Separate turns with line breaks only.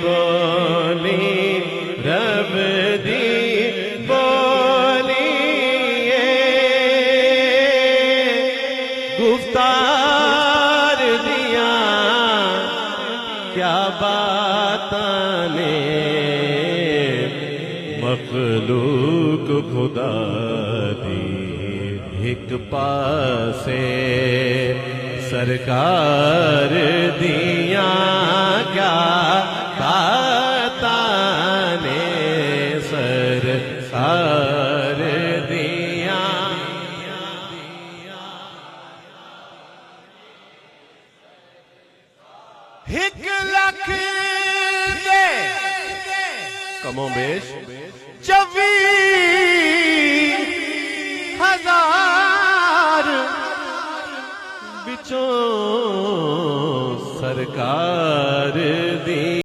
बोली रब दी बोलिए गुफ्तार दिया क्या बातां ने मखलूक खुदा दी एक पासे सरकार दिया क्या बातां ने सरकार दिया एक लख दे कमो बेश 24,000 बिचों सरकार